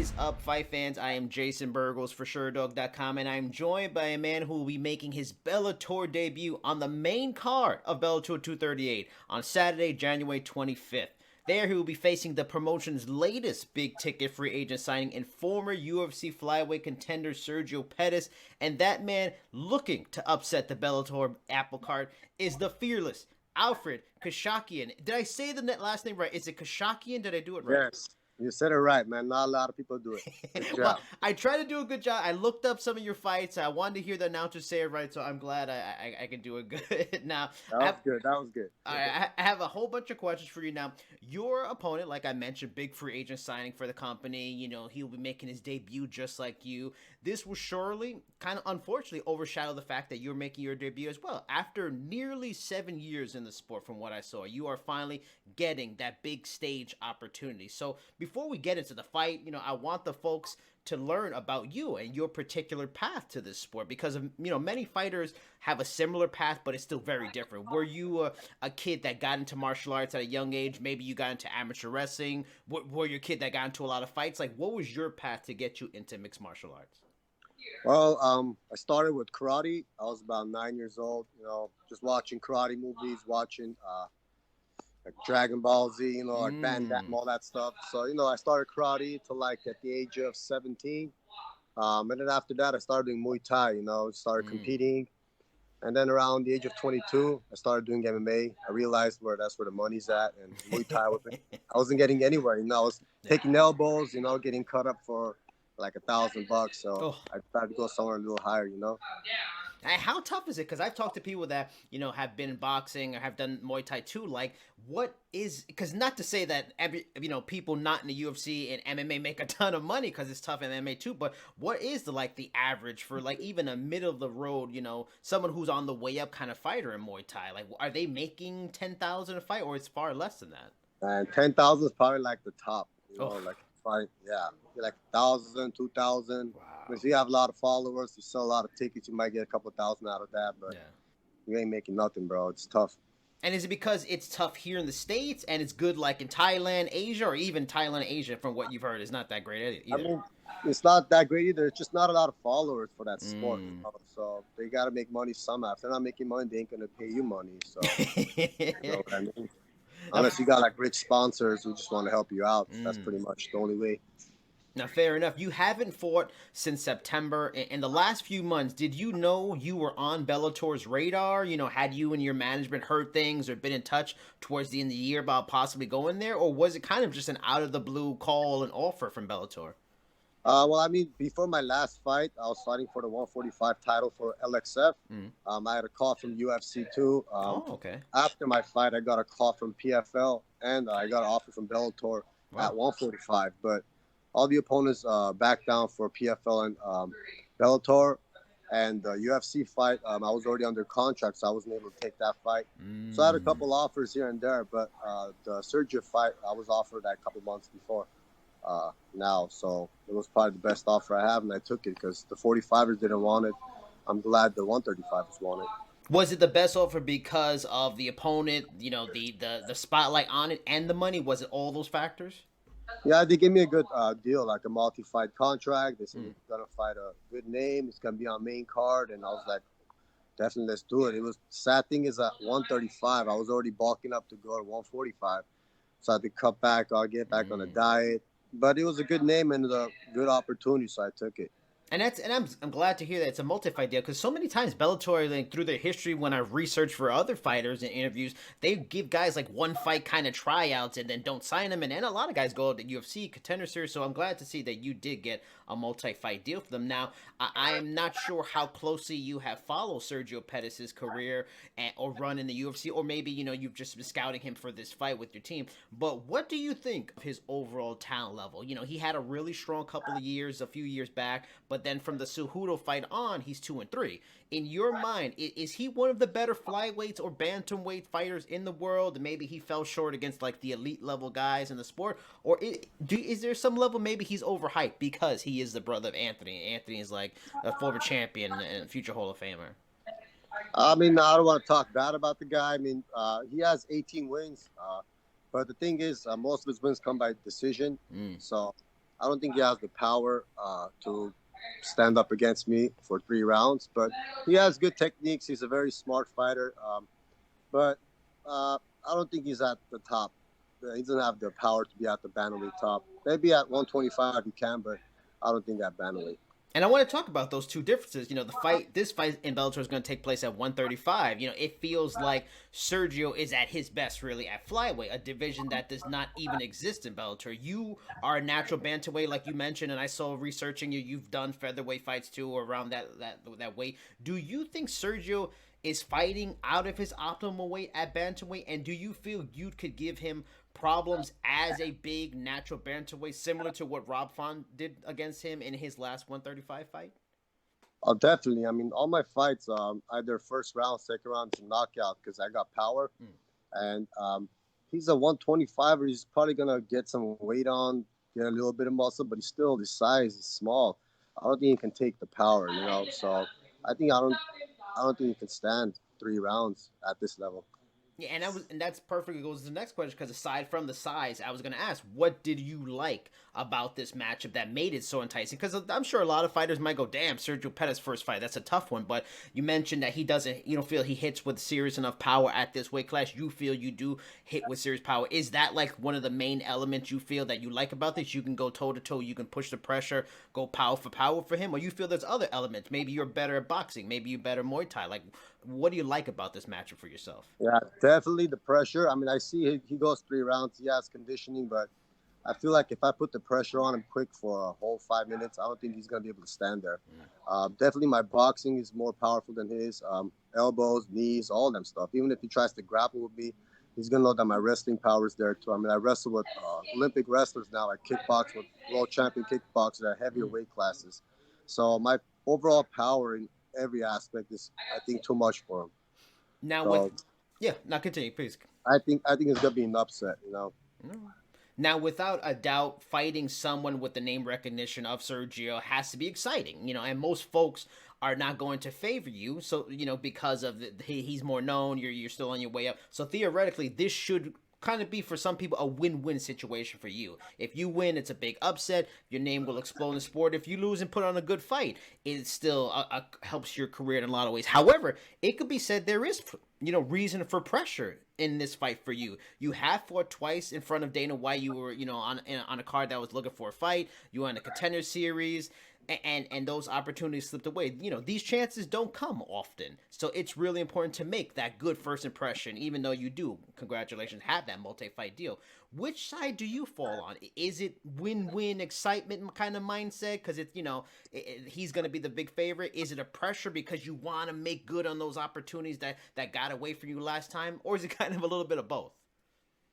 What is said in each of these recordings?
is up, fight fans? I am Jason Burgos for Sherdog.com, and I'm joined by a man who will be making his Bellator debut on the main card of Bellator 238 on Saturday, January 25th. There, he will be facing the promotion's latest big-ticket free agent signing and former UFC flyweight contender Sergio Pettis, and that man looking to upset the Bellator apple cart is the fearless Alfred Khashakyan. Did I say the last name right? Is it Khashakyan? Did I do it right? Yes, you said it right, man. Not a lot of people do it. Good job. Well, I try to do a good job. I looked up some of your fights. I wanted to hear the announcer say it right, so I'm glad I can do it good. Now, That was good. That was good. all right, I have a whole bunch of questions for you now. Your opponent, like I mentioned, big free agent signing for the company. You know, he'll be making his debut just like you. This will surely, kind of unfortunately, overshadow the fact that you're making your debut as well. After nearly 7 years in the sport, from what I saw, you are finally getting that big stage opportunity. So before we get into the fight, you know, I want the folks to learn about you and your particular path to this sport, because of, you know, many fighters have a similar path, but it's still very different. Were you a kid that got into martial arts at a young age? Maybe you got into amateur wrestling. Were you a kid that got into a lot of fights? Like, what was your path to get you into mixed martial arts? Well, I started with karate. I was about 9 years old. You know, just watching karate movies, watching like Dragon Ball Z. You know, like Van Damme, all that stuff. So you know, I started karate till like at the age of 17. And then after that, I started doing Muay Thai. You know, started competing. And then around the age of 22, I started doing MMA. I realized that's where the money's at, and Muay Thai I wasn't getting anywhere. You know, I was taking elbows. You know, getting cut up for like $1,000. So I tried to go somewhere a little higher. You know. How tough is it? Because I've talked to people that, you know, have been in boxing or have done Muay Thai too. Like, what is, because not to say that people not in the UFC and MMA make a ton of money, because it's tough in MMA too, but what is the average for like even a middle of the road, you know, someone who's on the way up kind of fighter in Muay Thai? Like, are they making 10,000 a fight, or it's far less than that? And 10,000 is probably like the top. You know, like fight, like 1,000, 2,000. Wow. If you have a lot of followers, you sell a lot of tickets, you might get a couple thousand out of that, but you ain't making nothing, bro. It's tough. And is it because it's tough here in the States and it's good like in Thailand, Asia, or even Thailand, Asia, from what you've heard, is not that great either? I mean, it's not that great either. It's just not a lot of followers for that sport. You know? So they got to make money somehow. If they're not making money, they ain't going to pay you money. So, you know what I mean? Unless you got like rich sponsors who just want to help you out. That's pretty much the only way. Now, fair enough. You haven't fought since September. In the last few months, did you know you were on Bellator's radar? You know, had you and your management heard things or been in touch towards the end of the year about possibly going there? Or was it kind of just an out-of-the-blue call and offer from Bellator? Well, I mean, before my last fight, I was fighting for the 145 title for LXF. I had a call from UFC too. After my fight, I got a call from PFL, and I got an offer from Bellator at 145. But all the opponents backed down for PFL and Bellator. And the UFC fight, I was already under contract, so I wasn't able to take that fight. So I had a couple offers here and there, but the Sergio fight, I was offered that a couple months before now. So it was probably the best offer I have, and I took it because the 45ers didn't want it. I'm glad the 135ers want it. Was it the best offer because of the opponent, you know, the spotlight on it, and the money? Was it all those factors? Yeah, they gave me a good deal, like a multi-fight contract. They said you're gonna fight a good name. It's gonna be on main card, and I was like, definitely, let's do it. It was sad thing is at 135, I was already bulking up to go to 145, so I had to cut back or get back on a diet. But it was a good name and a good opportunity, so I took it. And I'm glad to hear that it's a multi-fight deal, because so many times Bellator, like, through their history, when I've researched for other fighters and interviews, they give guys like one fight kind of tryouts and then don't sign them, and a lot of guys go to UFC Contender Series. So I'm glad to see that you did get a multi-fight deal for them. Now, I am not sure how closely you have followed Sergio Pettis' career or run in the UFC, or maybe, you know, you've just been scouting him for this fight with your team. But what do you think of his overall talent level? You know, he had a really strong couple of years, a few years back, but then from the Cejudo fight on, he's 2-3. In your mind, is he one of the better flyweights or bantamweight fighters in the world? Maybe he fell short against like the elite level guys in the sport, or is there some level maybe he's overhyped because he is the brother of Anthony? Anthony is like a former champion and future Hall of Famer. I mean, I don't want to talk bad about the guy. I mean, he has 18 wins, but the thing is, most of his wins come by decision. So I don't think he has the power to stand up against me for 3 rounds, but he has good techniques. He's a very smart fighter, but I don't think he's at the top. He doesn't have the power to be at the bantamweight top. Maybe at 125 he can, but I don't think at bantamweight. And I want to talk about those two differences. This fight in Bellator is going to take place at 135. It feels like Sergio is at his best really at flyweight, a division that does not even exist in Bellator. You are a natural bantamweight, like you mentioned, and I saw researching you. You've done featherweight fights too, around that weight. Do you think Sergio is fighting out of his optimal weight at bantamweight, and do you feel you could give him problems as a big natural bantamweight, similar to what Rob Font did against him in his last 135 fight? Oh, definitely. I mean, all my fights, either first round, second round, to knockout because I got power. And he's a 125er. He's probably gonna get some weight on, get a little bit of muscle, but he's still, his size is small. I don't think he can take the power, So I don't think he can stand 3 rounds at this level. Yeah, and that's perfectly goes to the next question, because aside from the size, I was going to ask, what did you like about this matchup that made it so enticing? Because I'm sure a lot of fighters might go, damn, Sergio Pettis' first fight, that's a tough one. But you mentioned that you don't feel he hits with serious enough power at this weight class. You feel you do hit with serious power. Is that like one of the main elements you feel that you like about this? You can go toe to toe, you can push the pressure, go power for him, or you feel there's other elements? Maybe you're better at boxing, maybe you're better Muay Thai. Like, what do you like about this matchup for yourself? Yeah, definitely the pressure. I mean, I see he goes 3 rounds. He has conditioning, but I feel like if I put the pressure on him quick for a whole 5 minutes, I don't think he's going to be able to stand there. Definitely my boxing is more powerful than his. Elbows, knees, all them stuff. Even if he tries to grapple with me, he's going to know that my wrestling power is there too. I mean, I wrestle with Olympic wrestlers now. I kickbox with world champion kickboxers at heavier weight classes. So my overall power in every aspect is, I think, too much for him. Now, continue, please. I think it's gonna be an upset, Now, without a doubt, fighting someone with the name recognition of Sergio has to be exciting, and most folks are not going to favor you, so because of he's more known, you're still on your way up. So theoretically, this should kind of be, for some people, a win-win situation for you. If you win, it's a big upset. Your name will explode in the sport. If you lose and put on a good fight, it still helps your career in a lot of ways. However, it could be said there is, reason for pressure in this fight for you. You have fought twice in front of Dana White. You were, on a card that was looking for a fight. You were in a contender series. And those opportunities slipped away. These chances don't come often. So it's really important to make that good first impression, even though you do, congratulations, have that multi-fight deal. Which side do you fall on? Is it win-win excitement kind of mindset? Because he's going to be the big favorite. Is it a pressure because you want to make good on those opportunities that got away from you last time? Or is it kind of a little bit of both?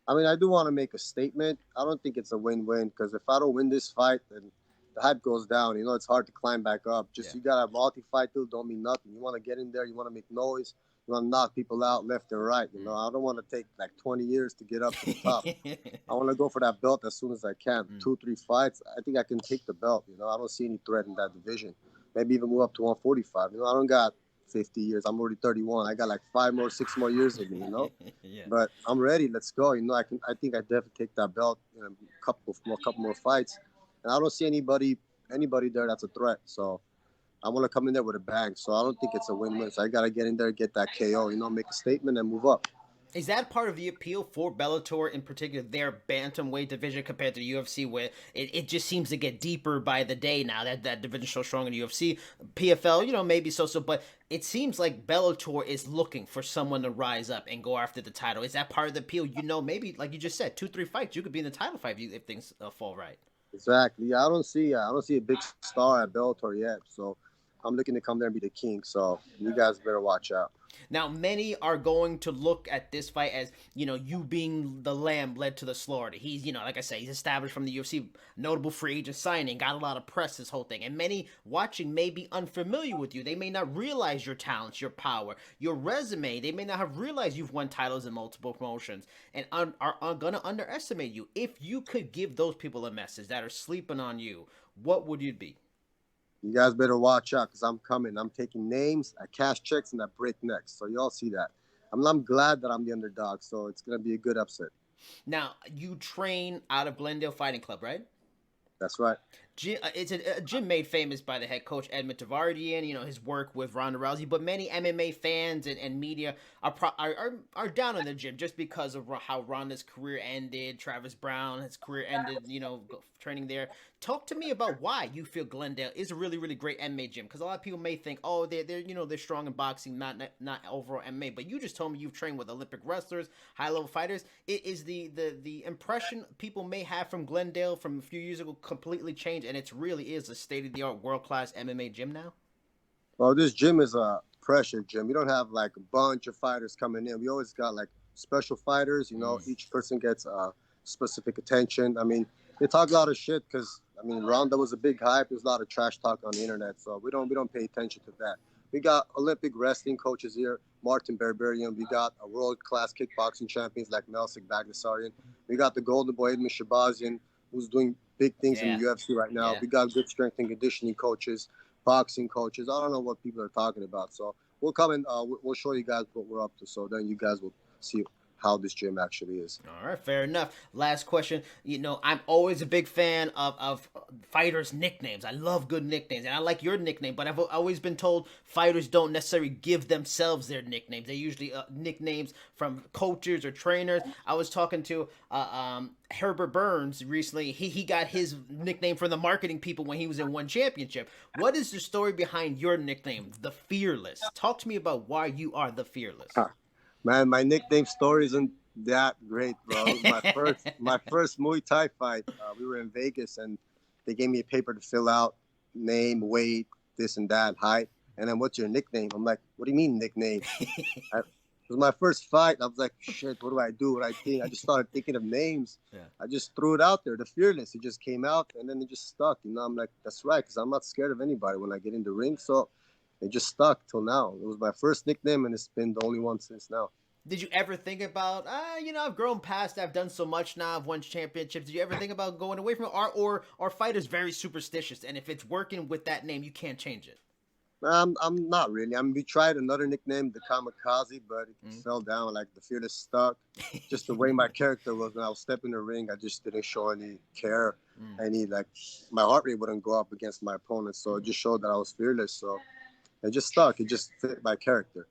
I mean, I do want to make a statement. I don't think it's a win-win, because if I don't win this fight, then the hype goes down. It's hard to climb back up. You got a multi-fight deal, don't mean nothing. You want to get in there, you want to make noise, you want to knock people out left and right. I don't want to take like 20 years to get up to the top. I want to go for that belt as soon as I can. 2-3 fights, I think I can take the belt. I don't see any threat in that division. Maybe even move up to 145. I don't got 50 years. I'm already 31. I got like 6 more years of me, But I'm ready. Let's go. I think I definitely take that belt in a couple more fights. And I don't see anybody there that's a threat. So I want to come in there with a bang. So I don't think it's a win-win. So I got to get in there, get that KO, make a statement and move up. Is that part of the appeal for Bellator in particular, their bantamweight division compared to the UFC, where it just seems to get deeper by the day now that division's so strong in the UFC? PFL, maybe so, but it seems like Bellator is looking for someone to rise up and go after the title. Is that part of the appeal? Maybe, like you just said, 2-3 fights, you could be in the title fight if things fall right. Exactly. Yeah, I don't see a big star at Bellator yet. So I'm looking to come there and be the king. So you guys better watch out. Now, many are going to look at this fight as, you being the lamb led to the slaughter. He's, like I say, he's established from the UFC, notable free agent signing, got a lot of press, this whole thing. And many watching may be unfamiliar with you. They may not realize your talents, your power, your resume. They may not have realized you've won titles in multiple promotions and are going to underestimate you. If you could give those people a message that are sleeping on you, what would it be? You guys better watch out, because I'm coming. I'm taking names, I cash checks, and I break necks. So y'all see that. I'm glad that I'm the underdog, so it's going to be a good upset. Now, you train out of Glendale Fighting Club, right? That's right. It's a gym made famous by the head coach Edmund Tavardian. You know his work with Ronda Rousey, but many MMA fans and media are down on the gym just because of how Ronda's career ended. Travis Brown, his career ended. You know, training there. Talk to me about why you feel Glendale is a really really great MMA gym, because a lot of people may think, oh, they're strong in boxing, not overall MMA. But you just told me you've trained with Olympic wrestlers, high level fighters. It is the impression people may have from Glendale from a few years ago completely changed, and it really is a state-of-the-art world-class MMA gym now? Well, this gym is a pressure gym. We don't have like a bunch of fighters coming in. We always got like special fighters. You know, each person gets specific attention. I mean, they talk a lot of shit because Ronda was a big hype. There's a lot of trash talk on the internet, so we don't pay attention to that. We got Olympic wrestling coaches here, Martin Berberian. We got a world-class kickboxing champions like Melsik Bagdasaryan. We got the Golden Boy Edmund Shabazian, who's doing big things in the UFC right now. We got good strength and conditioning coaches, boxing coaches. I don't know what people are talking about. So we'll come and we'll show you guys what we're up to. So then you guys will see how this gym actually is. All right, fair enough. Last question. You know, I'm always a big fan of fighters' nicknames. I love good nicknames, and I like your nickname, but I've always been told fighters don't necessarily give themselves their nicknames. They usually nicknames from coaches or trainers. I was talking to Herbert Burns recently. He got his nickname from the marketing people when he was in one championship. What is the story behind your nickname, The Fearless? Talk to me about why you are The Fearless. Man, my nickname story isn't that great, bro. It was my first Muay Thai fight. We were in Vegas, and they gave me a paper to fill out, name, weight, this and that, height, and then what's your nickname? I'm like, what do you mean nickname? It was my first fight. I was like, shit, what do I do? What I think? I just started thinking of names. Yeah. I just threw it out there, The Fearless. It just came out, and then it just stuck. You know, I'm like, that's right, because I'm not scared of anybody when I get in the ring. So it just stuck till now. It was my first nickname, and it's been the only one since now. Did you ever think about, I've grown past, I've done so much now, I've won championships. Did you ever think about going away from it? Or are fighters very superstitious, and if it's working with that name, you can't change it? I'm not really. We tried another nickname, the Kamikaze, but it fell down. Like The Fearless stuck. Just the way my character was when I was stepping in the ring, I just didn't show any care. My heart rate wouldn't go up against my opponent. So it just showed that I was fearless. So it just stuck. It just fit my character.